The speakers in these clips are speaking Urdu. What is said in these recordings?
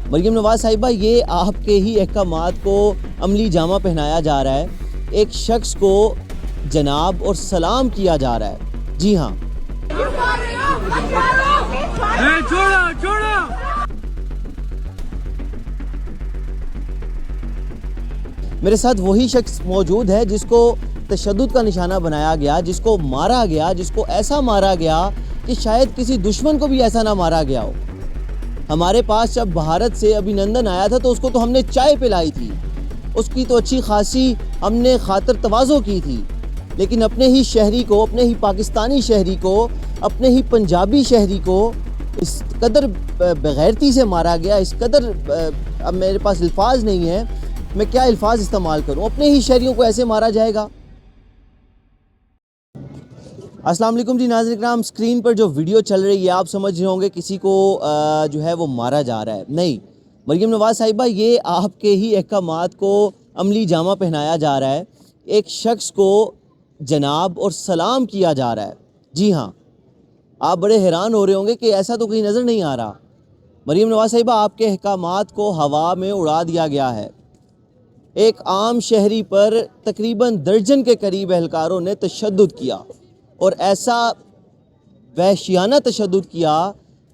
مریم نواز صاحبہ، یہ آپ کے ہی احکامات کو عملی جامہ پہنایا جا رہا ہے، ایک شخص کو جناب اور سلام کیا جا رہا ہے۔ جی ہاں، میرے ساتھ وہی شخص موجود ہے جس کو تشدد کا نشانہ بنایا گیا، جس کو مارا گیا، جس کو ایسا مارا گیا کہ شاید کسی دشمن کو بھی ایسا نہ مارا گیا ہو۔ ہمارے پاس جب بھارت سے ابھینندن آیا تھا تو اس کو تو ہم نے چائے پلائی تھی، اس کی تو اچھی خاصی ہم نے خاطر تواضع کی تھی، لیکن اپنے ہی شہری کو، اپنے ہی پاکستانی شہری کو، اپنے ہی پنجابی شہری کو اس قدر بغیرتی سے مارا گیا، اس قدر اب میرے پاس الفاظ نہیں ہیں، میں کیا الفاظ استعمال کروں، اپنے ہی شہریوں کو ایسے مارا جائے گا۔ السلام علیکم جی ناظرین کرام، اسکرین پر جو ویڈیو چل رہی ہے آپ سمجھ رہے ہوں گے کسی کو جو ہے وہ مارا جا رہا ہے، نہیں، مریم نواز صاحبہ، یہ آپ کے ہی احکامات کو عملی جامہ پہنایا جا رہا ہے، ایک شخص کو جناب اور سلام کیا جا رہا ہے۔ جی ہاں، آپ بڑے حیران ہو رہے ہوں گے کہ ایسا تو کہیں نظر نہیں آ رہا۔ مریم نواز صاحبہ، آپ کے احکامات کو ہوا میں اڑا دیا گیا ہے۔ ایک عام شہری پر تقریباً درجن کے قریب اہلکاروں نے تشدد کیا، اور ایسا وحشیانہ تشدد کیا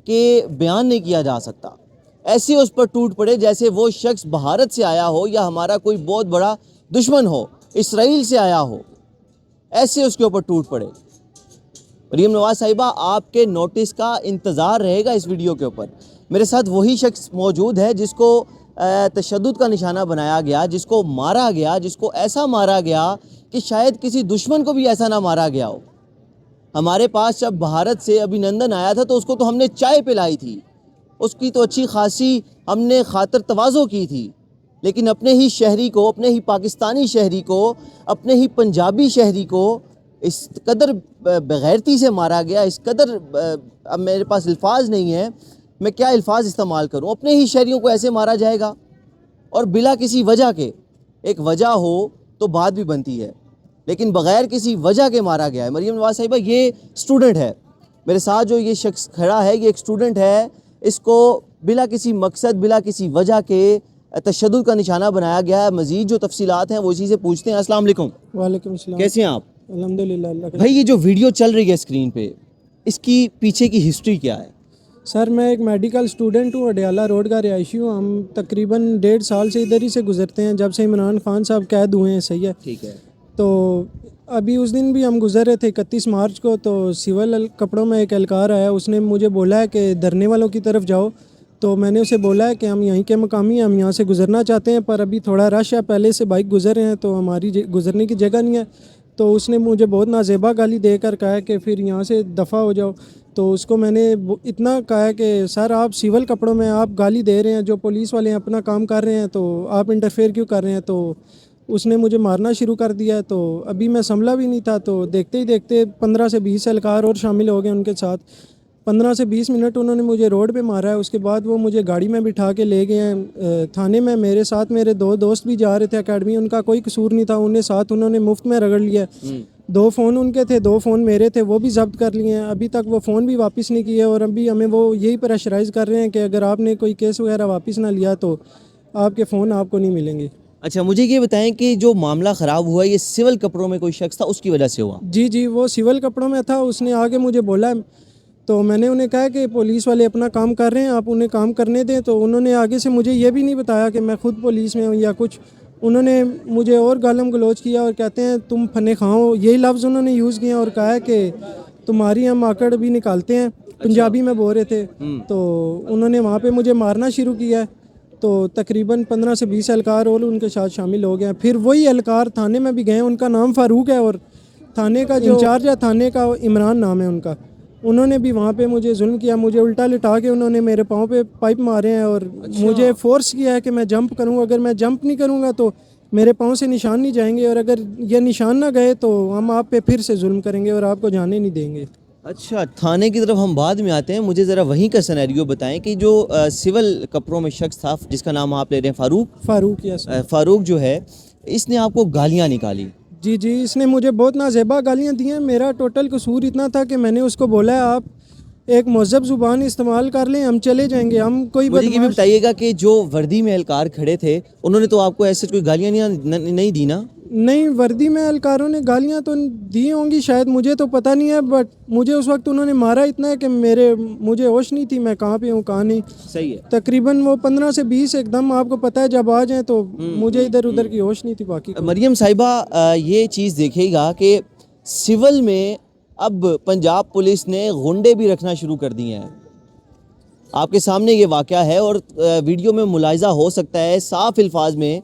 کہ بیان نہیں کیا جا سکتا۔ ایسے اس پر ٹوٹ پڑے جیسے وہ شخص بھارت سے آیا ہو یا ہمارا کوئی بہت بڑا دشمن ہو، اسرائیل سے آیا ہو، ایسے اس کے اوپر ٹوٹ پڑے۔ مریم نواز صاحبہ، آپ کے نوٹس کا انتظار رہے گا اس ویڈیو کے اوپر۔ میرے ساتھ وہی شخص موجود ہے جس کو تشدد کا نشانہ بنایا گیا، جس کو مارا گیا، جس کو ایسا مارا گیا کہ شاید کسی دشمن کو بھی ایسا نہ مارا گیا ہو۔ ہمارے پاس جب بھارت سے ابھینندن آیا تھا تو اس کو تو ہم نے چائے پلائی تھی، اس کی تو اچھی خاصی ہم نے خاطر تواضع کی تھی، لیکن اپنے ہی شہری کو، اپنے ہی پاکستانی شہری کو، اپنے ہی پنجابی شہری کو اس قدر بغیرتی سے مارا گیا، اس قدر اب میرے پاس الفاظ نہیں ہیں، میں کیا الفاظ استعمال کروں، اپنے ہی شہریوں کو ایسے مارا جائے گا، اور بلا کسی وجہ کے۔ ایک وجہ ہو تو بات بھی بنتی ہے، لیکن بغیر کسی وجہ کے مارا گیا ہے۔ مریم نواز صاحبہ، یہ اسٹوڈنٹ ہے میرے ساتھ، جو یہ شخص کھڑا ہے یہ ایک اسٹوڈنٹ ہے، اس کو بلا کسی مقصد، بلا کسی وجہ کے تشدد کا نشانہ بنایا گیا ہے۔ مزید جو تفصیلات ہیں وہ اسی سے پوچھتے ہیں۔ السلام علیکم۔ وعلیکم السلام۔ کیسے ہیں آپ؟ الحمدللہ اللہ کا۔ بھائی، یہ جو ویڈیو چل رہی ہے اسکرین پہ، اس کی پیچھے کی ہسٹری کیا ہے؟ سر، میں ایک میڈیکل اسٹوڈنٹ ہوں، اڈیالہ روڈ کا رہائشی ہوں۔ ہم تقریباً 1.5 سال سے ادھر ہی سے گزرتے ہیں، جب سے عمران خان صاحب قید ہوئے ہیں۔ صحیح ہے، ٹھیک ہے۔ تو ابھی اس دن بھی ہم گزر رہے تھے 31 مارچ کو، تو سول کپڑوں میں ایک اہلکار آیا، اس نے مجھے بولا ہے کہ دھرنے والوں کی طرف جاؤ، تو میں نے اسے بولا ہے کہ ہم یہیں کے مقامی ہیں، ہم یہاں سے گزرنا چاہتے ہیں، پر ابھی تھوڑا رش ہے، پہلے سے بائک گزر رہے ہیں تو ہماری گزرنے کی جگہ نہیں ہے۔ تو اس نے مجھے بہت نازیبا گالی دے کر کہا ہے کہ پھر یہاں سے دفع ہو جاؤ۔ تو اس کو میں نے اتنا کہا ہے کہ سر، آپ سول کپڑوں میں آپ گالی دے رہے ہیں، جو پولیس والے اپنا کام کر رہے ہیں، تو آپ انٹرفیئر کیوں کر رہے ہیں؟ تو اس نے مجھے مارنا شروع کر دیا۔ تو ابھی میں سنبھلا بھی نہیں تھا، تو دیکھتے ہی دیکھتے 15 سے 20 اہلکار اور شامل ہو گئے ان کے ساتھ۔ 15 سے 20 منٹ انہوں نے مجھے روڈ پہ مارا ہے۔ اس کے بعد وہ مجھے گاڑی میں بٹھا کے لے گئے ہیں تھانے میں۔ میرے ساتھ میرے 2 دوست بھی جا رہے تھے اکیڈمی، ان کا کوئی قصور نہیں تھا، انہوں نے مفت میں رگڑ لیا۔ 2 فون ان کے تھے، 2 فون میرے تھے، وہ بھی ضبط کر لیے ہیں۔ ابھی تک وہ فون بھی واپس نہیں کیے، اور ابھی ہمیں وہ یہی پریشرائز کر رہے ہیں کہ اگر آپ نے کوئی کیس وغیرہ واپس نہ لیا تو آپ کے فون آپ کو نہیں ملیں گے۔ اچھا، مجھے یہ بتائیں کہ جو معاملہ خراب ہوا یہ سول کپڑوں میں کوئی شخص تھا، اس کی وجہ سے ہوا؟ جی، وہ سول کپڑوں میں تھا۔ اس نے آگے مجھے بولا، تو میں نے انہیں کہا کہ پولیس والے اپنا کام کر رہے ہیں، آپ انہیں کام کرنے دیں۔ تو انہوں نے آگے سے مجھے یہ بھی نہیں بتایا کہ میں خود پولیس میں ہوں یا کچھ، انہوں نے مجھے اور گالم گلوچ کیا، اور کہتے ہیں تم پھنے کھاؤ، یہی لفظ انہوں نے یوز کیا، اور کہا ہے کہ تمہاری ہم آکڑ بھی نکالتے ہیں، پنجابی میں بول رہے تھے۔ تو انہوں نے وہاں پہ مجھے مارنا شروع کیا ہے۔ تو تقریباً 15 سے 20 اہلکار اور ان کے ساتھ شامل ہو گئے۔ پھر وہی اہلکار تھانے میں بھی گئے، ان کا نام فاروق ہے، اور تھانے کا جو انچارج ہے تھانے کا، عمران نام ہے ان کا، انہوں نے بھی وہاں پہ مجھے ظلم کیا، مجھے الٹا لٹا کے انہوں نے میرے پاؤں پہ پائپ مارے ہیں، اور مجھے فورس کیا ہے کہ میں جمپ کروں، اگر میں جمپ نہیں کروں گا تو میرے پاؤں سے نشان نہیں جائیں گے، اور اگر یہ نشان نہ گئے تو ہم آپ پہ پھر سے ظلم کریں گے اور آپ کو جانے نہیں دیں گے۔ اچھا، تھانے کی طرف ہم بعد میں آتے ہیں، مجھے ذرا وہیں کا سینیریو بتائیں کہ جو سول کپڑوں میں شخص تھا جس کا نام آپ لے رہے ہیں فاروق، یس، فاروق جو ہے اس نے آپ کو گالیاں نکالی. جی جی، اس نے مجھے بہت نازیبا گالیاں دی ہیں. میرا ٹوٹل قصور اتنا تھا کہ میں نے اس کو بولا ہے آپ ایک مہذب زبان استعمال کر لیں، ہم چلے جائیں گے. ہم کوئی مجھے یہ بھی بدماش بتائیے گا کہ جو وردی میں اہلکار کھڑے تھے انہوں نے تو آپ کو ایسے کوئی گالیاں نہیں دی نا؟ نہیں، وردی میں اہلکاروں نے گالیاں تو دی ہوں گی شاید، مجھے تو پتہ نہیں ہے، بٹ مجھے اس وقت انہوں نے مارا اتنا ہے کہ مجھے ہوش نہیں تھی میں کہاں پہ ہوں کہاں نہیں. صحیح ہے. تقریباً وہ 15 سے 20 ایک دم آپ کو پتہ ہے جب آ جائیں تو مجھے ادھر ادھر کی ہوش نہیں تھی. باقی مریم صاحبہ یہ چیز دیکھیے گا کہ سول میں اب پنجاب پولیس نے غنڈے بھی رکھنا شروع کر دیے ہیں. آپ کے سامنے یہ واقعہ ہے اور ویڈیو میں ملاحظہ ہو سکتا ہے صاف الفاظ میں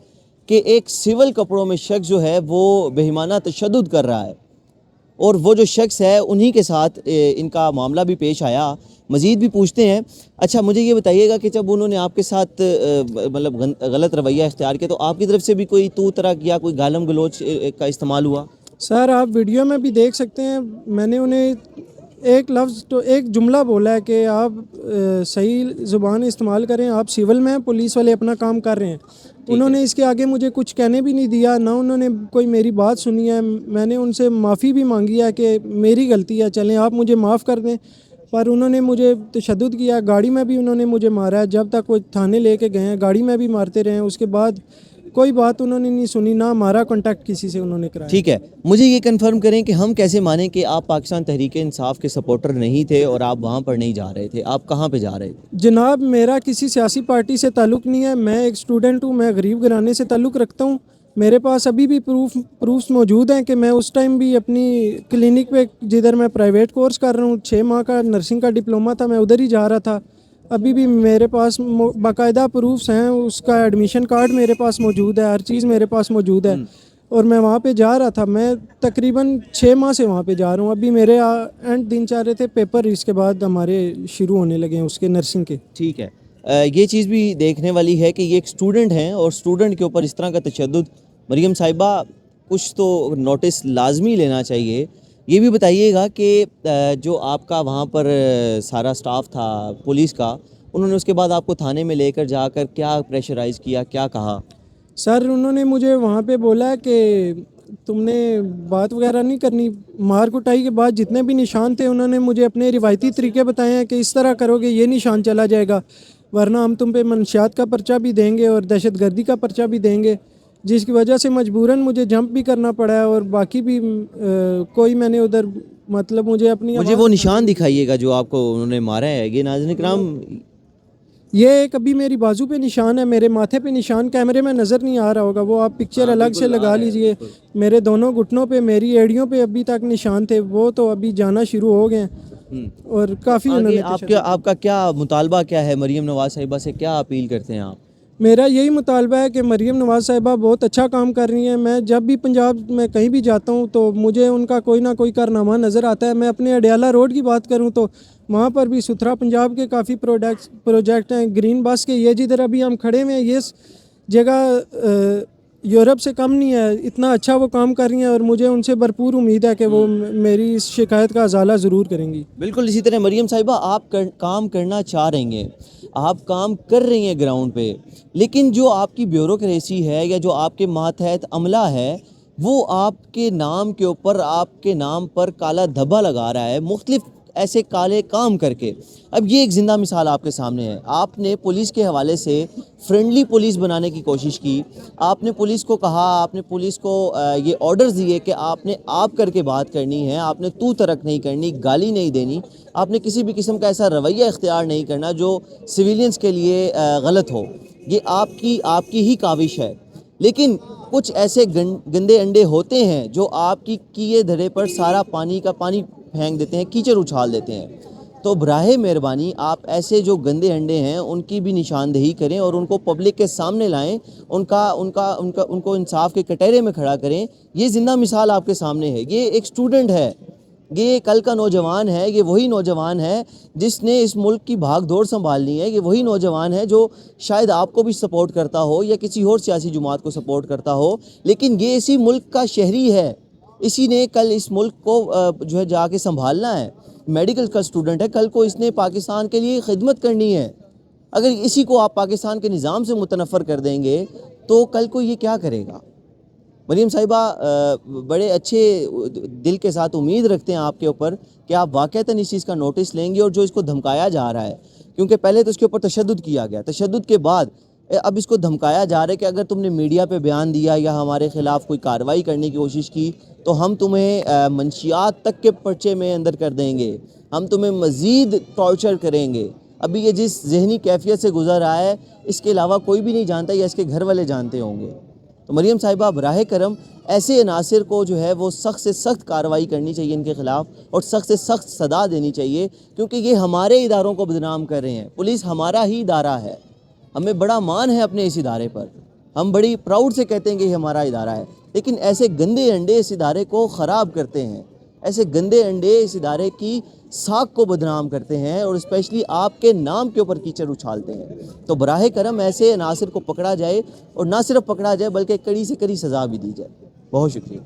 کہ ایک سول کپڑوں میں شخص جو ہے وہ بہیمانہ تشدد کر رہا ہے، اور وہ جو شخص ہے انہی کے ساتھ ان کا معاملہ بھی پیش آیا. مزید بھی پوچھتے ہیں. اچھا مجھے یہ بتائیے گا کہ جب انہوں نے آپ کے ساتھ مطلب غلط رویہ اختیار کیا تو آپ کی طرف سے بھی کوئی تو طرح کیا، کوئی گالم گلوچ کا استعمال ہوا؟ سر آپ ویڈیو میں بھی دیکھ سکتے ہیں، میں نے انہیں ایک لفظ تو ایک جملہ بولا ہے کہ آپ صحیح زبان استعمال کریں، آپ سول میں ہیں، پولیس والے اپنا کام کر رہے ہیں. انہوں نے اس کے آگے مجھے کچھ کہنے بھی نہیں دیا، نہ انہوں نے کوئی میری بات سنی ہے. میں نے ان سے معافی بھی مانگی ہے کہ میری غلطی ہے، چلیں آپ مجھے معاف کر دیں. پر انہوں نے مجھے تشدد کیا. گاڑی میں بھی انہوں نے مجھے مارا ہے، جب تک وہ تھانے لے کے گئے ہیں گاڑی میں بھی مارتے رہے ہیں. اس کے بعد کوئی بات انہوں نے نہیں سنی، نہ ہمارا کانٹیکٹ کسی سے انہوں نے کرایا. ٹھیک ہے، مجھے یہ کنفرم کریں کہ ہم کیسے مانیں کہ آپ پاکستان تحریک انصاف کے سپورٹر نہیں تھے اور آپ وہاں پر نہیں جا رہے تھے؟ آپ کہاں پہ جا رہے تھے؟ جناب میرا کسی سیاسی پارٹی سے تعلق نہیں ہے، میں ایک سٹوڈنٹ ہوں، میں غریب گھرانے سے تعلق رکھتا ہوں. میرے پاس ابھی بھی پروفس موجود ہیں کہ میں اس ٹائم بھی اپنی کلینک پہ جدھر میں پرائیویٹ کورس کر رہا ہوں 6 ماہ کا نرسنگ کا ڈپلومہ تھا، میں ادھر ہی جا رہا تھا. ابھی بھی میرے پاس باقاعدہ پروفس ہیں، اس کا ایڈمیشن کارڈ میرے پاس موجود ہے، ہر چیز میرے پاس موجود ہے. اور میں وہاں پہ جا رہا تھا، میں تقریباً 6 ماہ سے وہاں پہ جا رہا ہوں. ابھی میرے اینڈ دن چاہ رہے تھے پیپر، اس کے بعد ہمارے شروع ہونے لگے ہیں اس کے نرسنگ کے. ٹھیک ہے، یہ چیز بھی دیکھنے والی ہے کہ یہ ایک سٹوڈنٹ ہیں اور سٹوڈنٹ کے اوپر اس طرح کا تشدد. مریم صاحبہ کچھ تو نوٹس لازمی لینا چاہیے. یہ بھی بتائیے گا کہ جو آپ کا وہاں پر سارا سٹاف تھا پولیس کا، انہوں نے اس کے بعد آپ کو تھانے میں لے کر جا کر کیا پریشرائز کیا، کیا کہا؟ سر انہوں نے مجھے وہاں پہ بولا ہے کہ تم نے بات وغیرہ نہیں کرنی. مار کٹائی کے بعد جتنے بھی نشان تھے انہوں نے مجھے اپنے روایتی طریقے بتائے ہیں کہ اس طرح کرو گے یہ نشان چلا جائے گا، ورنہ ہم تم پہ منشیات کا پرچہ بھی دیں گے اور دہشت گردی کا پرچہ بھی دیں گے. جس کی وجہ سے مجبوراً مجھے جمپ بھی کرنا پڑا ہے. اور باقی بھی کوئی میں نے ادھر مطلب مجھے وہ نشان دکھائیے گا جو آپ کو انہوں نے مارا ہے. یہ ناظرین کرام یہ ایک ابھی میری بازو پہ نشان ہے، میرے ماتھے پہ نشان کیمرے میں نظر نہیں آ رہا ہوگا، وہ آپ پکچر الگ سے لگا لیجئے. میرے دونوں گھٹنوں پہ، میری ایڑیوں پہ ابھی تک نشان تھے، وہ تو ابھی جانا شروع ہو گئے ہیں. اور کافی انہوں نے آپ کا کیا مطالبہ کیا ہے؟ مریم نواز صاحبہ سے کیا اپیل کرتے ہیں آپ؟ میرا یہی مطالبہ ہے کہ مریم نواز صاحبہ بہت اچھا کام کر رہی ہیں. میں جب بھی پنجاب میں کہیں بھی جاتا ہوں تو مجھے ان کا کوئی نہ کوئی کارنامہ نظر آتا ہے. میں اپنے اڈیالہ روڈ کی بات کروں تو وہاں پر بھی ستھرا پنجاب کے کافی پروجیکٹ ہیں. گرین بس کے یہ جدھر ابھی ہم کھڑے ہوئے ہیں یہ جگہ یورپ سے کم نہیں ہے، اتنا اچھا وہ کام کر رہی ہیں. اور مجھے ان سے بھرپور امید ہے کہ وہ میری اس شکایت کا ازالہ ضرور کریں گی. بالکل اسی طرح مریم صاحبہ آپ کام کرنا چاہ رہی ہیں، آپ کام کر رہی ہیں گراؤنڈ پہ، لیکن جو آپ کی بیوروکریسی ہے یا جو آپ کے ماتحت عملہ ہے وہ آپ کے نام کے اوپر، آپ کے نام پر کالا دھبا لگا رہا ہے مختلف ایسے کالے کام کر کے. اب یہ ایک زندہ مثال آپ کے سامنے ہے. آپ نے پولیس کے حوالے سے فرینڈلی پولیس بنانے کی کوشش کی، آپ نے پولیس کو کہا، آپ نے پولیس کو یہ آرڈرز دیے کہ آپ نے آپ کر کے بات کرنی ہے، آپ نے تو ترک نہیں کرنی، گالی نہیں دینی، آپ نے کسی بھی قسم کا ایسا رویہ اختیار نہیں کرنا جو سویلینز کے لیے غلط ہو. یہ آپ کی ہی کاوش ہے. لیکن کچھ ایسے گندے انڈے ہوتے ہیں جو آپ کی کیے دھرے پر سارا پانی پھینک دیتے ہیں، کیچڑ اچھال دیتے ہیں. تو براہ مہربانی آپ ایسے جو گندے انڈے ہیں ان کی بھی نشاندہی کریں اور ان کو پبلک کے سامنے لائیں، ان کو انصاف کے کٹہرے میں کھڑا کریں. یہ زندہ مثال آپ کے سامنے ہے. یہ ایک سٹوڈنٹ ہے، یہ کل کا نوجوان ہے. یہ وہی نوجوان ہے جس نے اس ملک کی بھاگ دوڑ سنبھالنی ہے. یہ وہی نوجوان ہے جو شاید آپ کو بھی سپورٹ کرتا ہو یا کسی اور سیاسی جماعت کو سپورٹ کرتا ہو، لیکن یہ اسی ملک کا شہری ہے. اسی نے کل اس ملک کو جو ہے جا کے سنبھالنا ہے. میڈیکل کا سٹوڈنٹ ہے، کل کو اس نے پاکستان کے لیے خدمت کرنی ہے. اگر اسی کو آپ پاکستان کے نظام سے متنفر کر دیں گے تو کل کو یہ کیا کرے گا؟ مریم صاحبہ بڑے اچھے دل کے ساتھ امید رکھتے ہیں آپ کے اوپر کہ آپ واقعتاً اس چیز کا نوٹس لیں گے، اور جو اس کو دھمکایا جا رہا ہے، کیونکہ پہلے تو اس کے اوپر تشدد کیا گیا، تشدد کے بعد اب اس کو دھمکایا جا رہا ہے کہ اگر تم نے میڈیا پہ بیان دیا یا ہمارے خلاف کوئی کارروائی کرنے کی کوشش کی تو ہم تمہیں منشیات تک کے پرچے میں اندر کر دیں گے، ہم تمہیں مزید ٹارچر کریں گے۔ ابھی یہ جس ذہنی کیفیت سے گزر رہا ہے، اس کے علاوہ کوئی بھی نہیں جانتا، یا اس کے گھر والے جانتے ہوں گے۔ تو مریم صاحبہ براہ کرم ایسے عناصر کو جو ہے وہ سخت سے سخت کارروائی کرنی چاہیے ان کے خلاف، اور سخت سے سخت سزا دینی چاہیے، کیونکہ یہ ہمارے اداروں کو بدنام کر رہے ہیں۔ پولیس ہمارا ہی ادارہ ہے، ہمیں بڑا مان ہے اپنے اس ادارے پر، ہم بڑی پراؤڈ سے کہتے ہیں کہ یہ ہمارا ادارہ ہے، لیکن ایسے گندے انڈے اس ادارے کو خراب کرتے ہیں، ایسے گندے انڈے اس ادارے کی ساکھ کو بدنام کرتے ہیں، اور اسپیشلی آپ کے نام کے اوپر کیچڑ اچھالتے ہیں۔ تو براہ کرم ایسے عناصر کو پکڑا جائے، اور نہ صرف پکڑا جائے بلکہ کڑی سے کڑی سزا بھی دی جائے۔ بہت شکریہ۔